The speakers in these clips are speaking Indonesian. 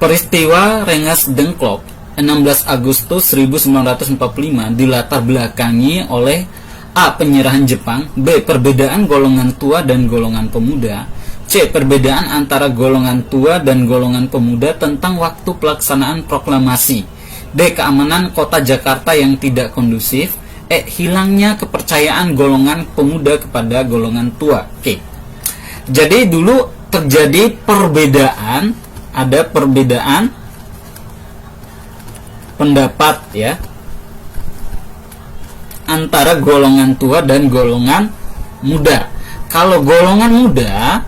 Peristiwa Rengas Dengklok 16 Agustus 1945 dilatar belakangi oleh A. Penyerahan Jepang, B. Perbedaan golongan tua dan golongan pemuda, C. Perbedaan antara golongan tua dan golongan pemuda tentang waktu pelaksanaan proklamasi, D. Keamanan kota Jakarta yang tidak kondusif, E. Hilangnya kepercayaan golongan pemuda kepada golongan tua. Oke. Jadi dulu terjadi perbedaan, ada perbedaan pendapat ya antara golongan tua dan golongan muda. Kalau golongan muda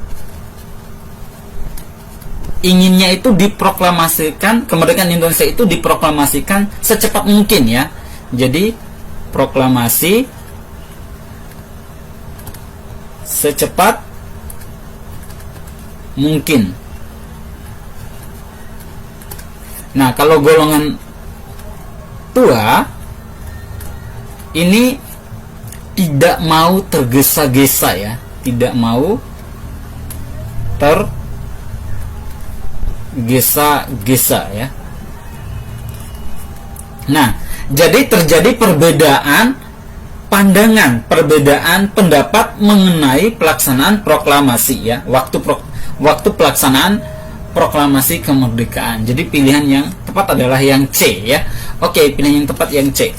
inginnya itu diproklamasikan, kemerdekaan Indonesia itu diproklamasikan secepat mungkin ya. Jadi proklamasi secepat mungkin. Nah, kalau golongan tua ini tidak mau tergesa-gesa ya, tidak mau tergesa-gesa ya. Nah, jadi terjadi perbedaan pandangan, perbedaan pendapat mengenai pelaksanaan proklamasi ya, waktu pelaksanaan proklamasi kemerdekaan. Jadi pilihan yang tepat adalah yang C ya. Oke, pilihan yang tepat yang C.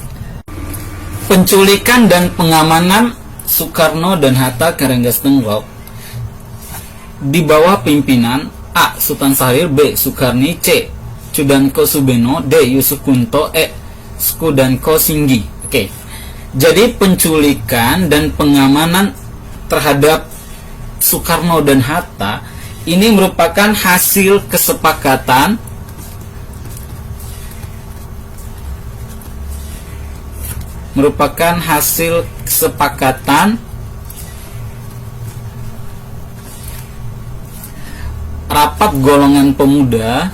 Penculikan dan pengamanan Soekarno dan Hatta ke Rengas Dengklok di bawah pimpinan A. Sultan Syahrir, B. Sukarni, C. Tjudanko Subeno, D. Yusuf Kunto, E. Skudanko Singgi. Oke. Jadi penculikan dan pengamanan terhadap Soekarno dan Hatta ini merupakan hasil kesepakatan rapat golongan pemuda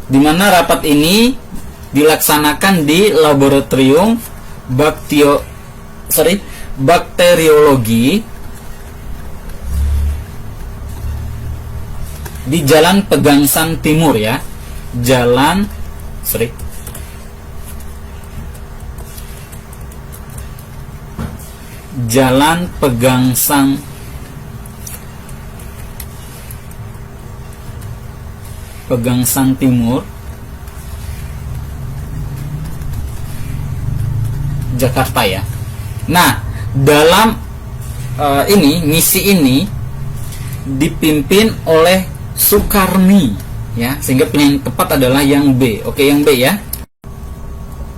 di mana rapat ini dilaksanakan di laboratorium bakteriologi di Jalan Pegangsaan Timur ya. Jalan Pegangsaan Timur, Jakarta ya. Nah, dalam misi ini dipimpin oleh Sukarni ya, sehingga pilihan yang tepat adalah yang B. Oke, yang B ya.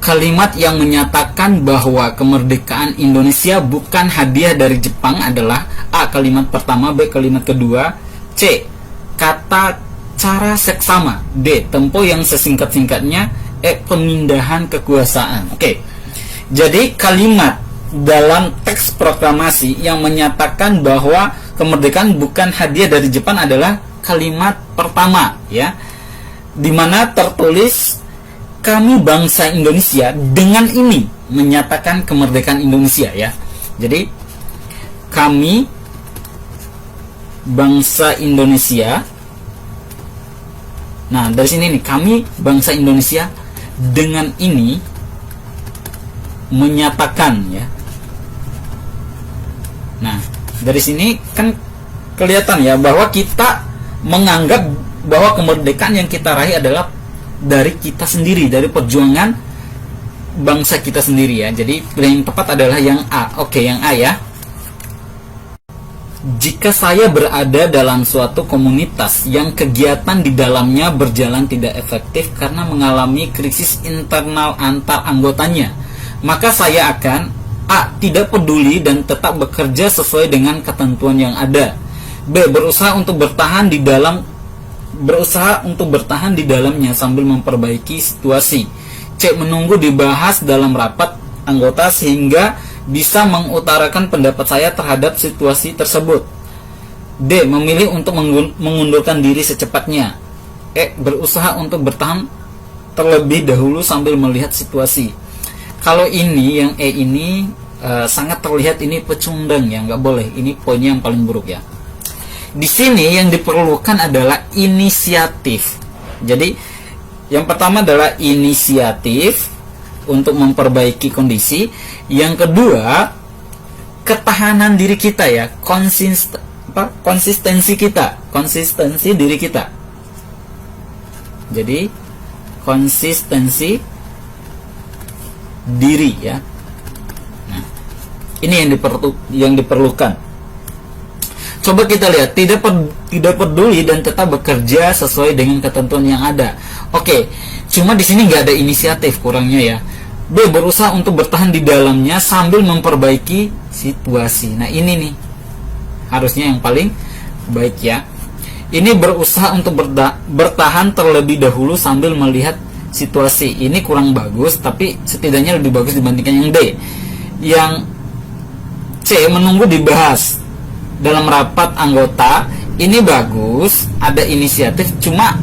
Kalimat yang menyatakan bahwa kemerdekaan Indonesia bukan hadiah dari Jepang adalah A. Kalimat pertama, B. Kalimat kedua, C. Kata cara seksama, D. Tempo yang sesingkat-singkatnya, E. Pemindahan kekuasaan. Oke. Jadi kalimat dalam teks proklamasi yang menyatakan bahwa kemerdekaan bukan hadiah dari Jepang adalah kalimat pertama ya, dimana tertulis kami bangsa Indonesia dengan ini menyatakan kemerdekaan Indonesia ya. Jadi kami bangsa Indonesia. Nah, dari sini nih, kami bangsa Indonesia dengan ini menyatakan ya. Nah, dari sini kan kelihatan ya bahwa kita menganggap bahwa kemerdekaan yang kita raih adalah dari kita sendiri, dari perjuangan bangsa kita sendiri ya. Jadi pilihan yang tepat adalah yang A. Oke, yang A ya. Jika saya berada dalam suatu komunitas yang kegiatan di dalamnya berjalan tidak efektif karena mengalami krisis internal antar anggotanya, maka saya akan A. Tidak peduli dan tetap bekerja sesuai dengan ketentuan yang ada, B. Berusaha untuk bertahan di dalamnya sambil memperbaiki situasi, C. Menunggu dibahas dalam rapat anggota sehingga bisa mengutarakan pendapat saya terhadap situasi tersebut, D. Memilih untuk mengundurkan diri secepatnya, E. Berusaha untuk bertahan terlebih dahulu sambil melihat situasi. Kalau ini yang E ini sangat terlihat ini pecundang ya, nggak boleh. Ini poinnya yang paling buruk ya. Di sini yang diperlukan adalah inisiatif. Jadi yang pertama adalah inisiatif untuk memperbaiki kondisi. Yang kedua, ketahanan diri kita ya, konsistensi diri kita. Jadi konsistensi diri ya. Nah, ini yang diperlukan. Coba kita lihat, tidak peduli dan tetap bekerja sesuai dengan ketentuan yang ada. Oke, cuma di sini nggak ada inisiatif, kurangnya ya. B, berusaha untuk bertahan di dalamnya sambil memperbaiki situasi. Nah, ini nih harusnya yang paling baik ya. Ini berusaha untuk bertahan terlebih dahulu sambil melihat situasi. Ini kurang bagus, tapi setidaknya lebih bagus dibandingkan yang D. Yang C, menunggu dibahas dalam rapat anggota. Ini bagus, ada inisiatif, cuma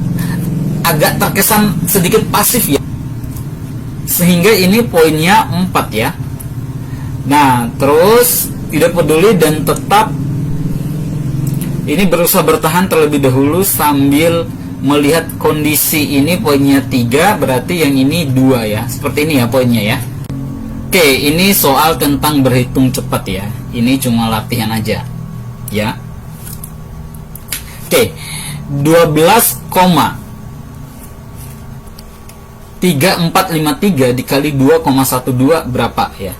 agak terkesan sedikit pasif ya, sehingga ini poinnya 4 ya. Nah, terus tidak peduli dan tetap, ini berusaha bertahan terlebih dahulu sambil melihat kondisi. Ini poinnya 3, berarti yang ini 2 ya. Seperti ini ya poinnya ya. Oke, ini soal tentang berhitung cepat ya. Ini cuma latihan aja ya. Oke, 12,3453 dikali 2,12 berapa ya?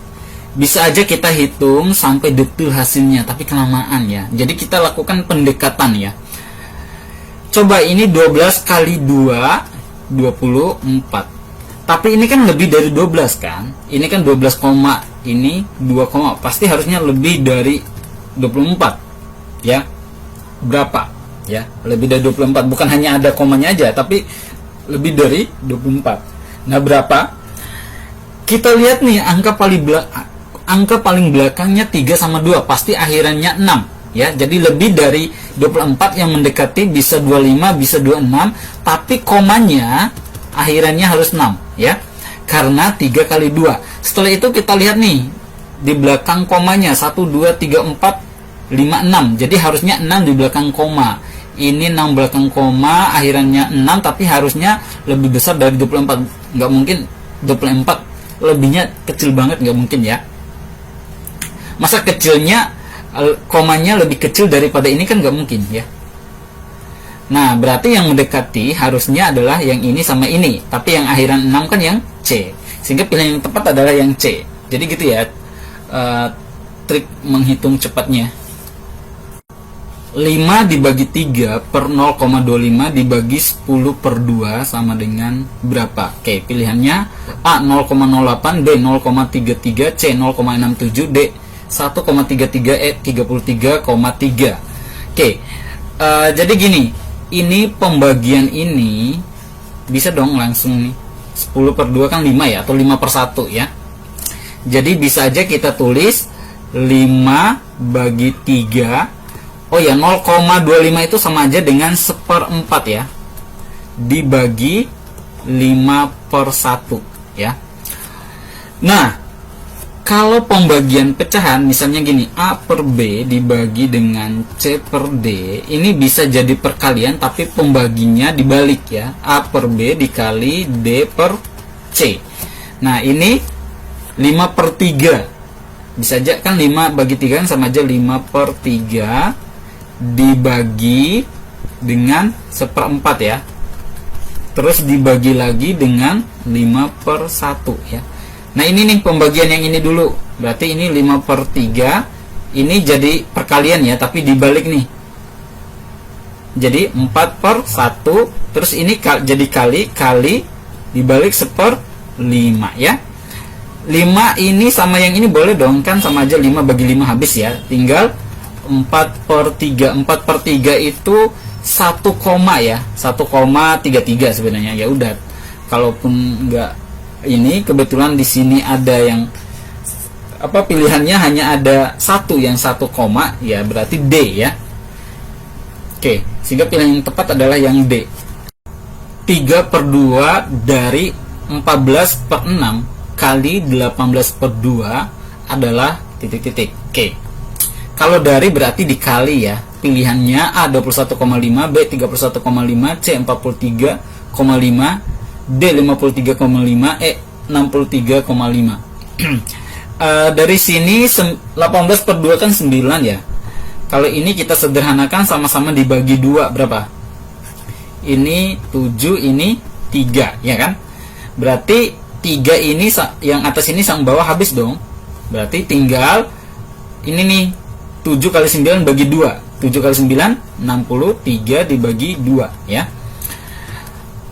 Bisa aja kita hitung sampai detail hasilnya, tapi kelamaan ya. Jadi kita lakukan pendekatan ya. Coba ini 12 kali 2 24. Tapi ini kan lebih dari 12 kan? Ini kan 12, ini 2, pasti harusnya lebih dari 24. Ya, berapa ya? Lebih dari 24, bukan hanya ada komanya aja, tapi lebih dari 24. Nah, berapa? Kita lihat nih, angka paling belakangnya 3 sama 2, pasti akhirannya 6 ya. Jadi lebih dari 24, yang mendekati bisa 25, bisa 26, tapi komanya akhirannya harus 6 ya, karena 3 kali 2. Setelah itu kita lihat nih di belakang komanya 1, 2, 3, 4, 5, 6. Jadi harusnya 6 di belakang koma. Ini 6 belakang koma, akhirannya 6, tapi harusnya lebih besar dari 24. Nggak mungkin 24, lebihnya kecil banget, nggak mungkin ya. Masa kecilnya, komanya lebih kecil daripada ini, kan nggak mungkin ya. Nah, berarti yang mendekati harusnya adalah yang ini sama ini, tapi yang akhiran 6 kan yang C. Sehingga pilihan yang tepat adalah yang C. Jadi gitu ya, trik menghitung cepatnya. 5 dibagi 3 per 0,25 dibagi 10 per 2 sama dengan berapa? Oke, pilihannya A 0,08, B 0,33, C 0,67, D 1,33, E 33,3. Oke, jadi gini, ini pembagian ini bisa dong langsung nih, 10 per 2 kan 5 ya, atau 5 per 1 ya. Jadi bisa aja kita tulis 5 bagi 3. Oh ya, 0,25 itu sama aja dengan 1/4 ya, dibagi 5 per 1 ya. Nah, kalau pembagian pecahan misalnya gini, A per B dibagi dengan C per D, ini bisa jadi perkalian tapi pembaginya dibalik ya, A per B dikali D per C. Nah, ini 5 per 3, bisa aja kan 5 bagi 3 kan sama aja 5 per 3 dibagi dengan 1/4 ya, terus dibagi lagi dengan 5 per 1 ya. Nah, ini nih pembagian yang ini dulu, berarti ini 5 per 3, ini jadi perkalian ya, tapi dibalik nih, jadi 4 per 1, terus ini jadi kali dibalik 1/5 ya. 5 ini sama yang ini boleh dong, kan sama aja 5 bagi 5 habis ya, tinggal 4 per 3. 4 per 3 itu 1 koma ya, 1,33 sebenarnya. Ya udah, kalaupun enggak ini, kebetulan di sini ada yang pilihannya hanya ada 1 yang 1 koma ya, berarti D ya. Oke, sehingga pilihan yang tepat adalah yang D. 3 per 2 dari 14 per 6 kali 18 per 2 adalah titik-titik. Oke. Kalau dari berarti dikali ya. Pilihannya A 21,5, B 31,5, C 43,5, D 53,5, E 63,5. Dari sini 18 per 2 kan 9 ya. Kalau ini kita sederhanakan, sama-sama dibagi 2 berapa? Ini 7, ini 3 ya kan? Berarti 3 ini yang atas ini sama bawah habis dong. Berarti tinggal ini nih, 7 kali 9 bagi 2. 7 kali 9 60, 3 dibagi 2 ya.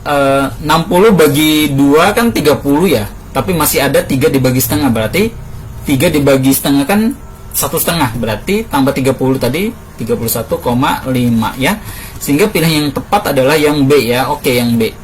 60 bagi 2 kan 30 ya. Tapi masih ada 3 dibagi setengah, berarti 3 dibagi setengah kan 1/2, berarti tambah 30 tadi 31,5 ya. Sehingga pilihan yang tepat adalah yang B ya. Oke, yang B.